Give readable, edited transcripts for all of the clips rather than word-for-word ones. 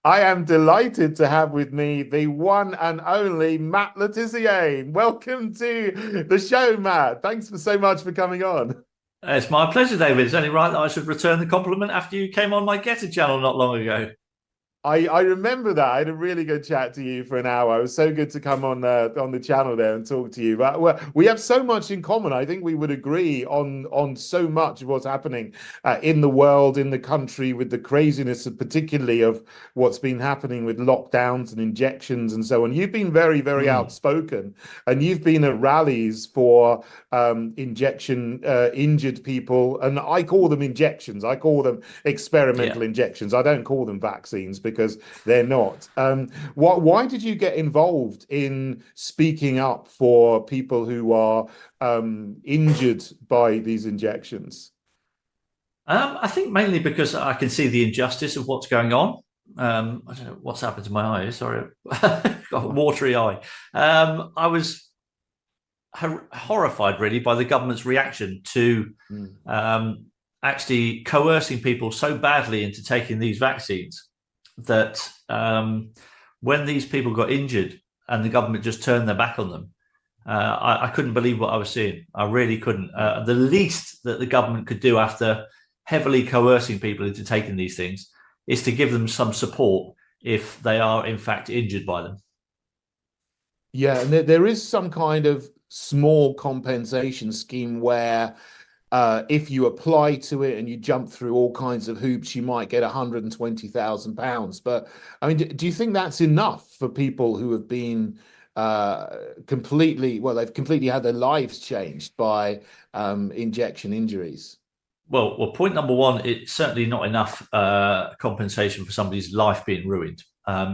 I am delighted to have with me the one and only Matt Le Tissier. Welcome to the show, Matt. Thanks for so much for coming on. It's my pleasure, David. It's only right that I should return the compliment after you came on my Getter channel not long ago. I remember that. I had a really good chat to you for an hour. It was so good to come on the channel there and talk to you. But we have so much in common. I think we would agree on so much of what's happening in the world, in the country, with the craziness, of, particularly of what's been happening with lockdowns and injections and so on. You've been very, very outspoken, and you've been at rallies for injection injured people, and I call them injections. I call them experimental injections. I don't call them vaccines because they're not. Why did you get involved in speaking up for people who are injured by these injections? I think mainly because I can see the injustice of what's going on. I don't know what's happened to my eyes. Sorry, got a watery eye. I was horrified, really, by the government's reaction to actually coercing people so badly into taking these vaccines that when these people got injured and the government just turned their back on them, I couldn't believe what I was seeing. I really couldn't. The least that the government could do after heavily coercing people into taking these things is to give them some support if they are in fact injured by them. Yeah, and there is some kind of small compensation scheme where if you apply to it and you jump through all kinds of hoops, you might get £120,000. But I mean, do you think that's enough for people who have been they've completely had their lives changed by injection injuries? Well, point number one, it's certainly not enough compensation for somebody's life being ruined.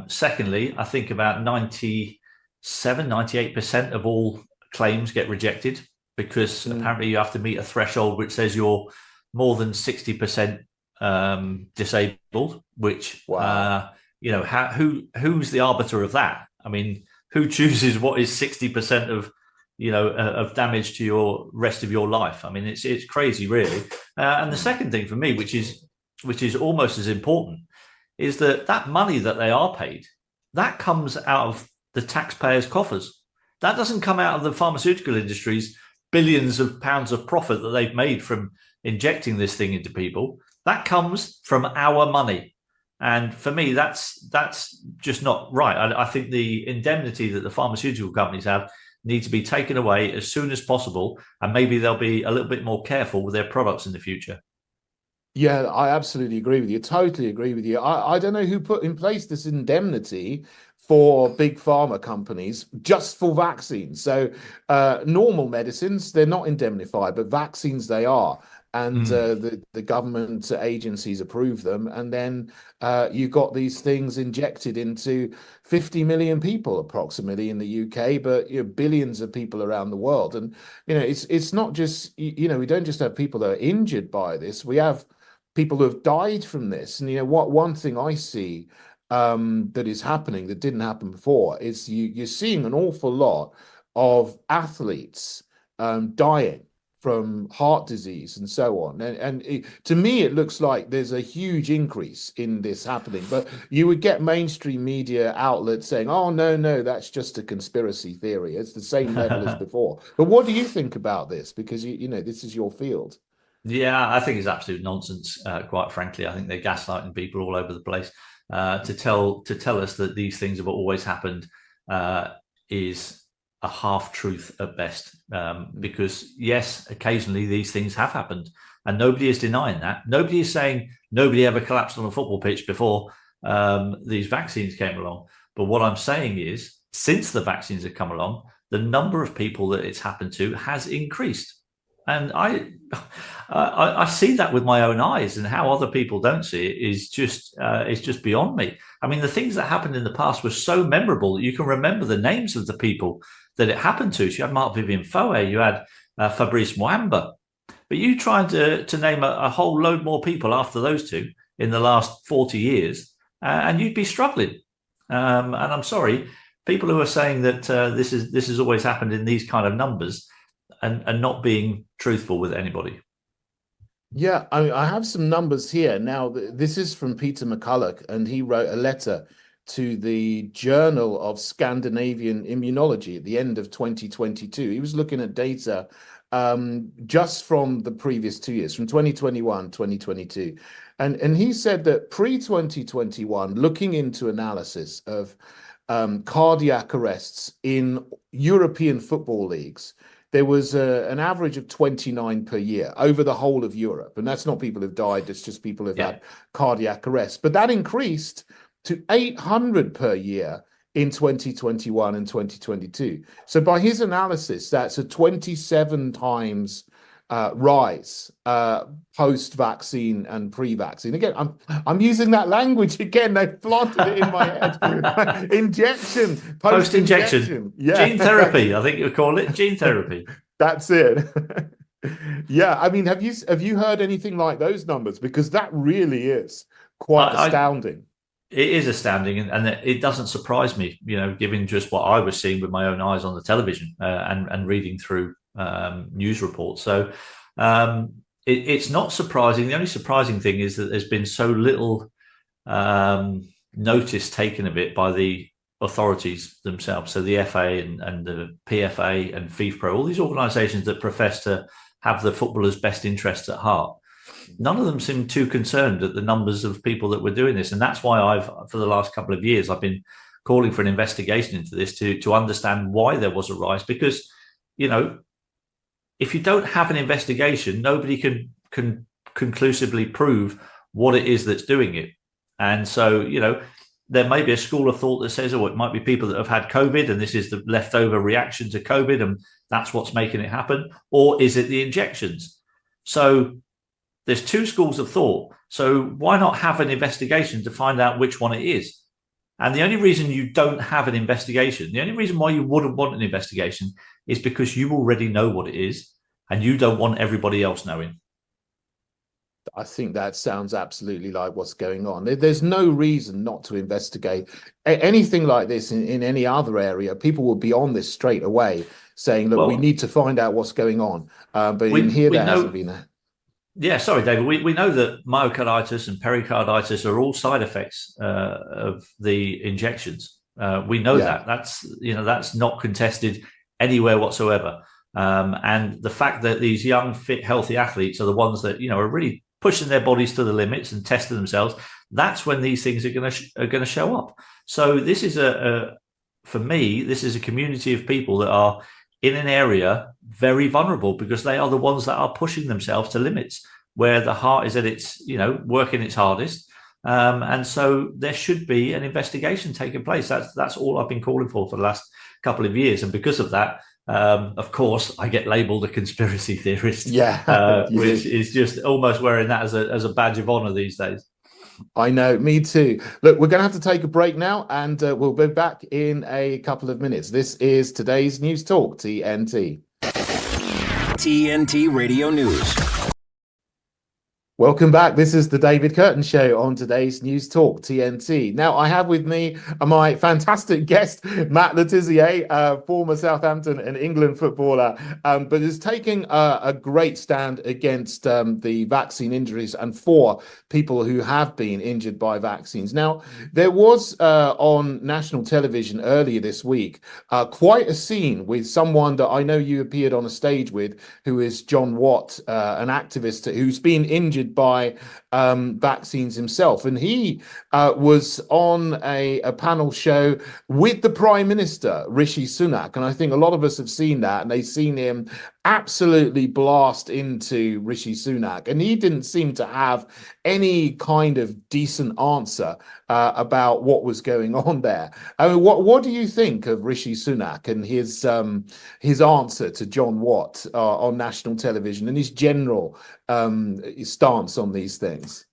Secondly, I think about 98% of all claims get rejected because apparently you have to meet a threshold which says you're more than 60% disabled, which, who's the arbiter of that? I mean, who chooses what is 60% of damage to your rest of your life? I mean, it's crazy, really. And the second thing for me, which is almost as important, is that money that they are paid, that comes out of the taxpayers' coffers. That doesn't come out of the pharmaceutical industry's billions of pounds of profit that they've made from injecting this thing into people. That comes from our money. And for me, that's just not right. I think the indemnity that the pharmaceutical companies have need to be taken away as soon as possible, and maybe they'll be a little bit more careful with their products in the future. Yeah, I absolutely agree with you. Totally agree with you. I don't know who put in place this indemnity for big pharma companies just for vaccines. So normal medicines, they're not indemnified, but vaccines they are. And the government agencies approve them. And then you got these things injected into 50 million people approximately in the UK, but billions of people around the world. And it's not just we don't just have people that are injured by this. We have people who have died from this. And one thing I see that is happening that didn't happen before is you're seeing an awful lot of athletes dying from heart disease and so on. And to me, it looks like there's a huge increase in this happening. But you would get mainstream media outlets saying, oh, no, that's just a conspiracy theory. It's the same level as before. But what do you think about this? Because, this is your field. Yeah, I think it's absolute nonsense, quite frankly. I think they're gaslighting people all over the place. To tell us that these things have always happened is a half-truth at best, because yes, occasionally these things have happened, and nobody is denying that. Nobody is saying nobody ever collapsed on a football pitch before these vaccines came along. But what I'm saying is, since the vaccines have come along, the number of people that it's happened to has increased. And I see that with my own eyes, and how other people don't see it is just beyond me. I mean, the things that happened in the past were so memorable that you can remember the names of the people that it happened to. So you had Marc-Vivien Foé, you had Fabrice Muamba, but you tried to name a whole load more people after those two in the last 40 years, and you'd be struggling. And I'm sorry, people who are saying that this has always happened in these kind of numbers and not being truthful with anybody. Yeah, I have some numbers here. Now, this is from Peter McCulloch, and he wrote a letter to the Journal of Scandinavian Immunology at the end of 2022. He was looking at data just from the previous 2 years, from 2021, 2022. And he said that pre-2021, looking into analysis of cardiac arrests in European football leagues, there was an average of 29 per year over the whole of Europe. And that's not people who've died, it's just people who've had cardiac arrest. But that increased to 800 per year in 2021 and 2022. So by his analysis, that's a 27 times rise post-vaccine and pre-vaccine. Again, I'm using that language again. They planted it in my head. Injection, post-injection, yeah. Gene therapy. I think you call it gene therapy. That's it. Yeah, I mean, have you heard anything like those numbers? Because that really is quite astounding. It is astounding, and it doesn't surprise me, given just what I was seeing with my own eyes on the television and reading through news reports. So it's not surprising. The only surprising thing is that there's been so little notice taken of it by the authorities themselves. So the FA and the PFA and FIFPro, all these organisations that profess to have the footballers' best interests at heart, none of them seem too concerned at the numbers of people that were doing this. And that's why for the last couple of years, I've been calling for an investigation into this to understand why there was a rise. Because, if you don't have an investigation, nobody can conclusively prove what it is that's doing it. And so, there may be a school of thought that says, it might be people that have had COVID and this is the leftover reaction to COVID and that's what's making it happen. Or is it the injections? So there's two schools of thought. So why not have an investigation to find out which one it is? And the only reason you don't have an investigation, the only reason why you wouldn't want an investigation is because you already know what it is and you don't want everybody else knowing. I think that sounds absolutely like what's going on. There's no reason not to investigate anything like this in any other area. People will be on this straight away saying, look, we need to find out what's going on. But in here, there hasn't been that. Yeah, sorry, David. We know that myocarditis and pericarditis are all side effects of the injections. We know that. That's not contested anywhere whatsoever. And the fact that these young, fit, healthy athletes are the ones that are really pushing their bodies to the limits and testing themselves, that's when these things are going to show up. So this is for me, this is a community of people that are in an area very vulnerable because they are the ones that are pushing themselves to limits where the heart is at its, working its hardest. And so there should be an investigation taking place. That's all I've been calling for the last couple of years. And because of that, of course, I get labelled a conspiracy theorist, which is just almost wearing that as a badge of honour these days. I know, me too. Look, we're going to have to take a break now, and we'll be back in a couple of minutes. This is today's News Talk, TNT. TNT Radio News. Welcome back. This is the David Kurten Show on today's News Talk TNT. Now, I have with me my fantastic guest, Matt Le Tissier, former Southampton and England footballer, but is taking a great stand against the vaccine injuries and for people who have been injured by vaccines. Now, there was on national television earlier this week quite a scene with someone that I know you appeared on a stage with, who is John Watt, an activist who's been injured by vaccines himself, and he was on a panel show with the Prime Minister Rishi Sunak, and I think a lot of us have seen that, and they've seen him absolutely blast into Rishi Sunak, and he didn't seem to have any kind of decent answer about what was going on there. I mean, what do you think of Rishi Sunak and his answer to John Watt on national television and his general stance on these things?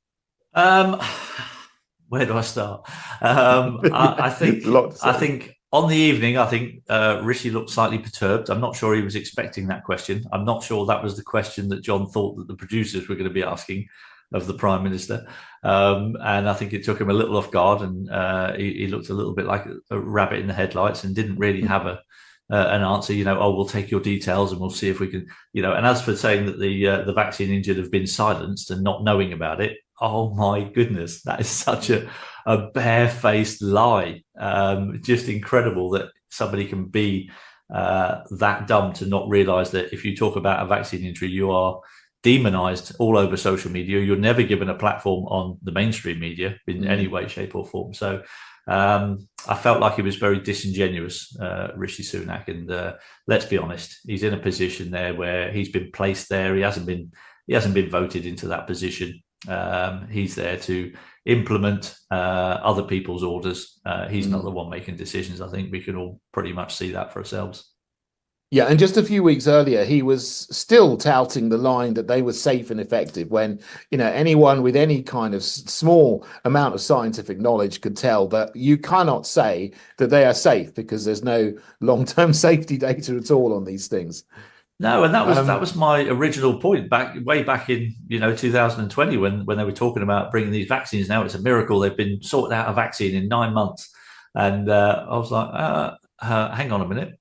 Where do I start? I think on the evening, Rishi looked slightly perturbed. I'm not sure he was expecting that question. I'm not sure that was the question that John thought that the producers were going to be asking of the Prime Minister. And I think it took him a little off guard, and he looked a little bit like a rabbit in the headlights and didn't really have an answer, oh, we'll take your details and we'll see if we can, and as for saying that the vaccine injured have been silenced and not knowing about it, oh my goodness, that is such a barefaced lie. Just incredible that somebody can be that dumb to not realize that if you talk about a vaccine injury, you are demonized all over social media. You're never given a platform on the mainstream media in any way, shape or form. So I felt like he was very disingenuous, Rishi Sunak. And let's be honest, he's in a position there where he's been placed there. He hasn't been voted into that position. He's there to implement other people's orders. He's not the one making decisions. I think we can all pretty much see that for ourselves. Yeah, and just a few weeks earlier, he was still touting the line that they were safe and effective when, anyone with any kind of small amount of scientific knowledge could tell that you cannot say that they are safe because there's no long-term safety data at all on these things. No, and that was my original point way back in 2020 when they were talking about bringing these vaccines. Now it's a miracle they've been sorted out a vaccine in 9 months, and I was like, hang on a minute.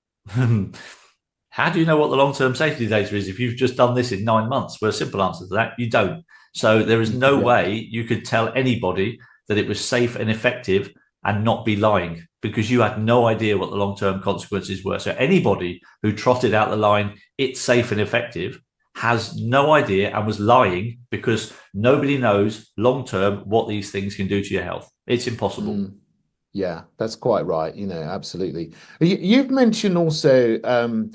How do you know what the long-term safety data is if you've just done this in 9 months? Well, a simple answer to that, you don't. So there is no way you could tell anybody that it was safe and effective and not be lying, because you had no idea what the long-term consequences were. So anybody who trotted out the line, it's safe and effective, has no idea and was lying, because nobody knows long-term what these things can do to your health. It's impossible. Yeah, that's quite right. Absolutely. You've mentioned also,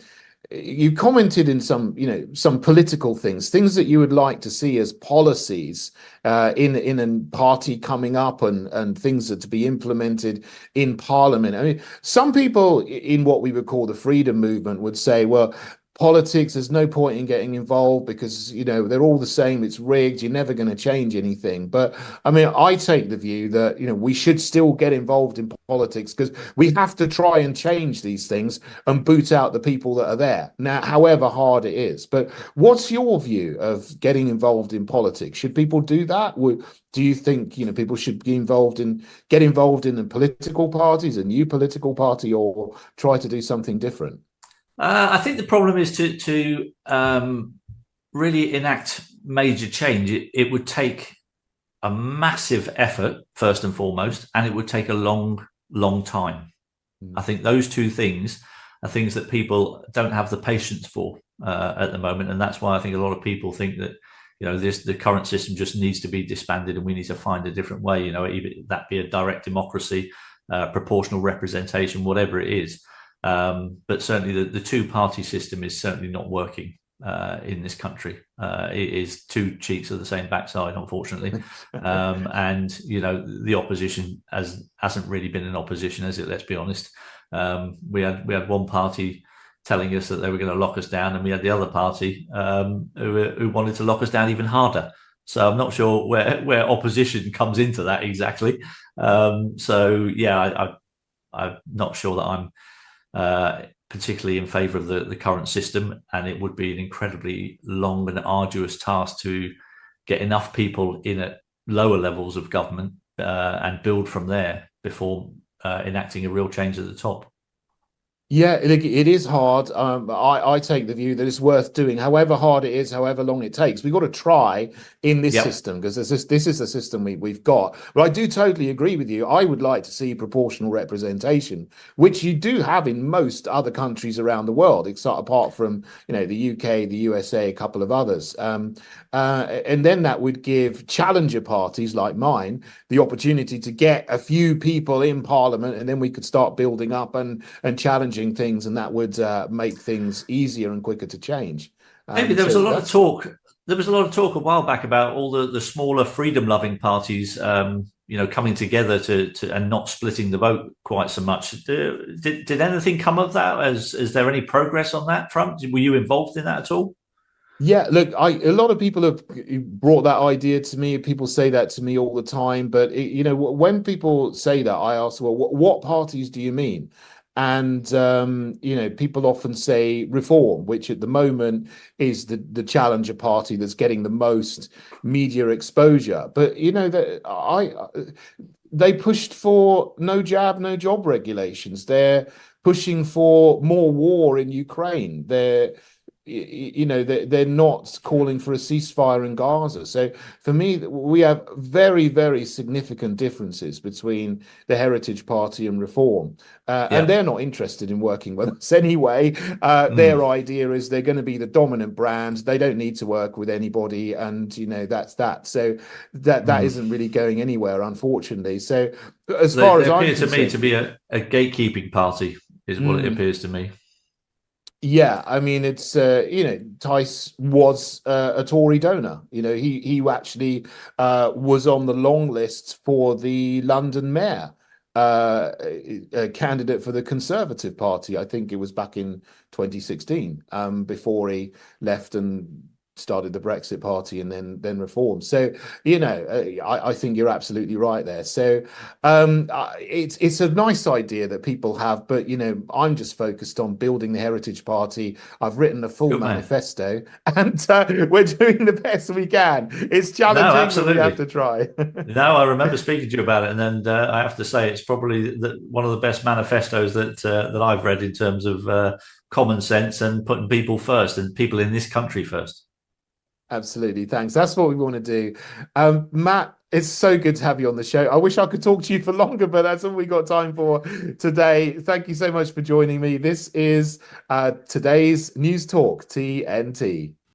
you commented in some political things that you would like to see as policies in a party coming up, and things that to be implemented in Parliament. I mean, some people in what we would call the freedom movement would say, well, politics, there's no point in getting involved because they're all the same, it's rigged, you're never going to change anything. But I mean, I take the view that we should still get involved in politics, because we have to try and change these things and boot out the people that are there now, however hard it is. But what's your view of getting involved in politics? Should people do that? Do you think people should get involved in the political parties, a new political party, or try to do something different? I think the problem is to really enact major change. It would take a massive effort, first and foremost, and it would take a long, long time. I think those two things are things that people don't have the patience for at the moment, and that's why I think a lot of people think that the current system just needs to be disbanded, and we need to find a different way. Either that be a direct democracy, proportional representation, whatever it is. But certainly the two-party system is certainly not working in this country. It is two cheeks of the same backside, unfortunately. And, the opposition hasn't really been an opposition, has it? Let's be honest. We had one party telling us that they were going to lock us down, and we had the other party who wanted to lock us down even harder. So I'm not sure where opposition comes into that exactly. I'm not sure that I'm particularly in favour of the current system, and it would be an incredibly long and arduous task to get enough people in at lower levels of government and build from there before enacting a real change at the top. Yeah, it is hard. I take the view that it's worth doing, however hard it is, however long it takes. We've got to try in this system, because this is the system we've got. But I do totally agree with you. I would like to see proportional representation, which you do have in most other countries around the world, except apart from the UK, the USA, a couple of others. And then that would give challenger parties like mine the opportunity to get a few people in Parliament, and then we could start building up and challenging things, and that would make things easier and quicker to change. Maybe there was a lot of talk. There was a lot of talk a while back about all the smaller freedom-loving parties, coming together to and not splitting the vote quite so much. Did anything come of that? Is there any progress on that front? Were you involved in that at all? Yeah, look, a lot of people have brought that idea to me. People say that to me all the time. But when people say that, I ask, well, what parties do you mean? And people often say reform, which at the moment is the challenger party that's getting the most media exposure. But they pushed for no jab, no job regulations. They're pushing for more war in Ukraine. They're not calling for a ceasefire in Gaza. So for me, we have very, very significant differences between the Heritage Party and Reform. And they're not interested in working with us anyway. Their idea is they're going to be the dominant brand. They don't need to work with anybody. And, that's that. So that isn't really going anywhere, unfortunately. So as far as I'm concerned, to me to be a gatekeeping party is what it appears to me. Yeah, I mean, it's Tice was a Tory donor. He actually was on the long list for the London mayor, a candidate for the Conservative Party. I think it was back in 2016, before he left and started the Brexit Party and then Reform. So I think you're absolutely right there. So it's a nice idea that people have, but I'm just focused on building the Heritage Party. I've written a full manifesto, and we're doing the best we can. It's challenging, but we have to try. No, I remember speaking to you about it, and then I have to say it's probably one of the best manifestos that I've read in terms of common sense and putting people first and people in this country first. Absolutely. Thanks. That's what we want to do. Matt, it's so good to have you on the show. I wish I could talk to you for longer, but that's all we got time for today. Thank you so much for joining me. This is today's News Talk TNT.